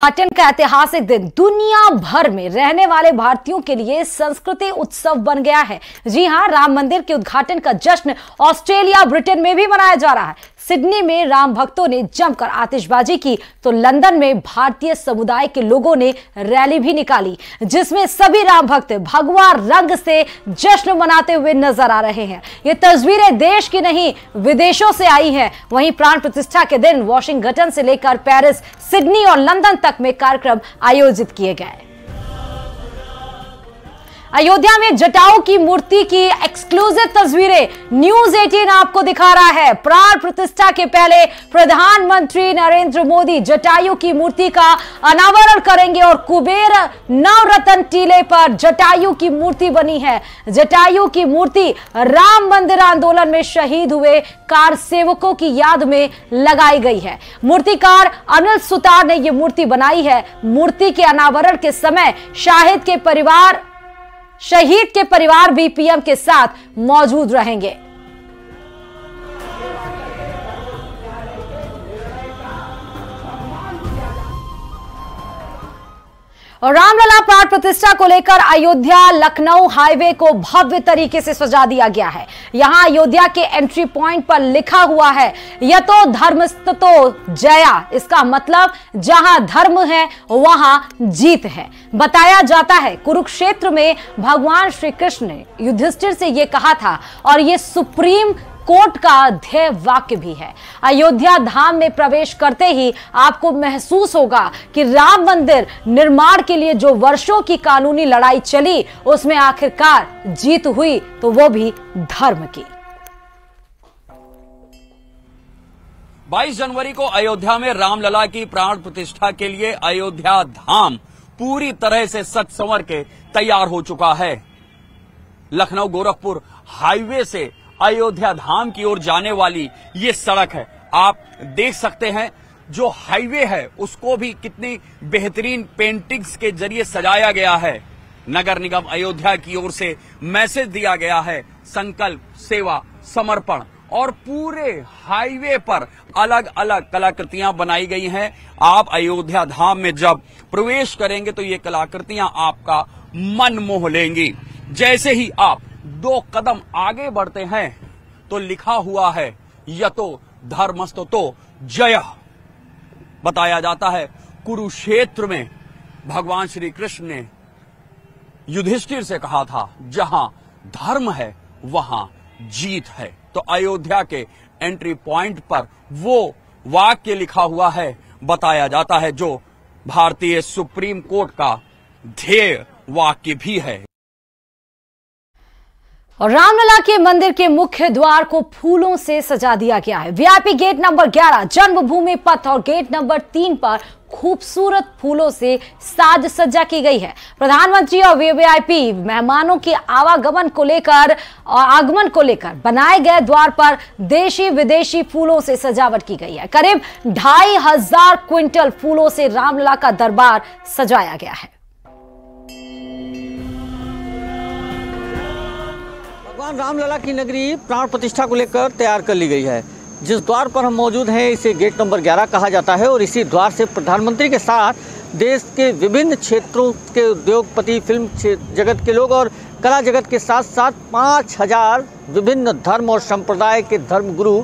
उद्घाटन का ऐतिहासिक दिन दुनिया भर में रहने वाले भारतीयों के लिए संस्कृति उत्सव बन गया है। जी हां, राम मंदिर के उद्घाटन का जश्न ऑस्ट्रेलिया, ब्रिटेन में भी मनाया जा रहा है। सिडनी में राम भक्तों ने जमकर आतिशबाजी की तो लंदन में भारतीय समुदाय के लोगों ने रैली भी निकाली, जिसमें सभी राम भक्त भगवा रंग से जश्न मनाते हुए नजर आ रहे हैं। ये तस्वीरें देश की नहीं, विदेशों से आई हैं। वहीं प्राण प्रतिष्ठा के दिन वॉशिंगटन से लेकर पेरिस, सिडनी और लंदन तक में कार्यक्रम आयोजित किए गए। अयोध्या में जटाओं की मूर्ति की एक्सक्लूसिव तस्वीरें न्यूज 18 आपको दिखा रहा है। प्राण प्रतिष्ठा के पहले प्रधानमंत्री नरेंद्र मोदी जटायु की मूर्ति का अनावरण करेंगे और कुबेर नवरत्न टीले पर जटायु की मूर्ति बनी है। जटायु की मूर्ति राम मंदिर आंदोलन में शहीद हुए कार सेवकों की याद में लगाई गई है। मूर्तिकार अनिल सुतार ने यह मूर्ति बनाई है। मूर्ति के अनावरण के समय शहीद के परिवार भी पीएम के साथ मौजूद रहेंगे। और रामलला प्राण प्रतिष्ठा को लेकर अयोध्या लखनऊ हाईवे को भव्य तरीके से सजा दिया गया है। यहां अयोध्या के एंट्री पॉइंट पर लिखा हुआ है यतो धर्मस्ततो जया। इसका मतलब जहां धर्म है वहां जीत है। बताया जाता है कुरुक्षेत्र में भगवान श्री कृष्ण ने युधिष्ठिर से यह कहा था और यह सुप्रीम कोर्ट का ध्येय वाक्य भी है। अयोध्या धाम में प्रवेश करते ही आपको महसूस होगा कि राम मंदिर निर्माण के लिए जो वर्षों की कानूनी लड़ाई चली, उसमें आखिरकार जीत हुई, तो वो भी धर्म की। 22 जनवरी को अयोध्या में रामलला की प्राण प्रतिष्ठा के लिए अयोध्या धाम पूरी तरह से सज संवर के तैयार हो चुका है। लखनऊ गोरखपुर हाईवे से अयोध्या धाम की ओर जाने वाली ये सड़क है। आप देख सकते हैं जो हाईवे है उसको भी कितनी बेहतरीन पेंटिंग्स के जरिए सजाया गया है। नगर निगम अयोध्या की ओर से मैसेज दिया गया है, संकल्प, सेवा, समर्पण, और पूरे हाईवे पर अलग अलग कलाकृतियां बनाई गई हैं। आप अयोध्या धाम में जब प्रवेश करेंगे तो ये कलाकृतियां आपका मन मोह लेंगी। जैसे ही आप 2 कदम आगे बढ़ते हैं तो लिखा हुआ है यतो धर्मस्ततो जय। बताया जाता है कुरुक्षेत्र में भगवान श्री कृष्ण ने युधिष्ठिर से कहा था जहां धर्म है वहां जीत है। तो अयोध्या के एंट्री पॉइंट पर वो वाक्य लिखा हुआ है, बताया जाता है, जो भारतीय सुप्रीम कोर्ट का ध्येय वाक्य भी है। और रामलला के मंदिर के मुख्य द्वार को फूलों से सजा दिया गया है। वीआईपी गेट नंबर 11 जन्मभूमि पथ और गेट नंबर 3 पर खूबसूरत फूलों से साज सज्जा की गई है। प्रधानमंत्री और वीवीआईपी मेहमानों के आगमन को लेकर बनाए गए द्वार पर देशी विदेशी फूलों से सजावट की गई है। करीब 2500 क्विंटल फूलों से रामलला का दरबार सजाया गया है। भगवान रामलला की नगरी प्राण प्रतिष्ठा को लेकर तैयार कर ली गई है। जिस द्वार पर हम मौजूद हैं इसे गेट नंबर 11 कहा जाता है और इसी द्वार से प्रधानमंत्री के साथ देश के विभिन्न क्षेत्रों के उद्योगपति, फिल्म जगत के लोग और कला जगत के साथ साथ 5000 विभिन्न धर्म और संप्रदाय के धर्मगुरु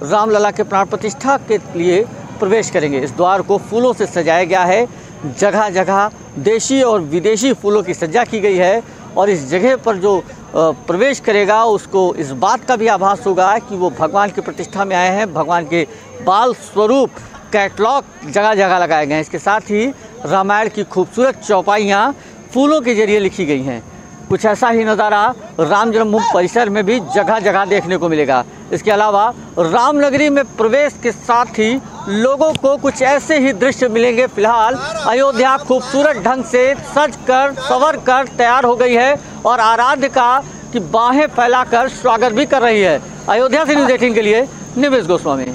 रामलला के प्राण प्रतिष्ठा के लिए प्रवेश करेंगे। इस द्वार को फूलों से सजाया गया है। जगह जगह देशी और विदेशी फूलों की सज्जा की गई है और इस जगह पर जो प्रवेश करेगा उसको इस बात का भी आभास होगा कि वो भगवान की प्रतिष्ठा में आए हैं। भगवान के बाल स्वरूप कैटलॉग जगह जगह लगाए गए हैं। इसके साथ ही रामायण की खूबसूरत चौपाइयाँ फूलों के जरिए लिखी गई हैं। कुछ ऐसा ही नज़ारा राम जन्मभूमि परिसर में भी जगह जगह देखने को मिलेगा। इसके अलावा रामनगरी में प्रवेश के साथ ही लोगों को कुछ ऐसे ही दृश्य मिलेंगे। फिलहाल अयोध्या खूबसूरत ढंग से सज कर संवर कर तैयार हो गई है और आराध्य का की बाहें फैलाकर स्वागत भी कर रही है। अयोध्या से न्यूज़ 18 के लिए निवेश गोस्वामी।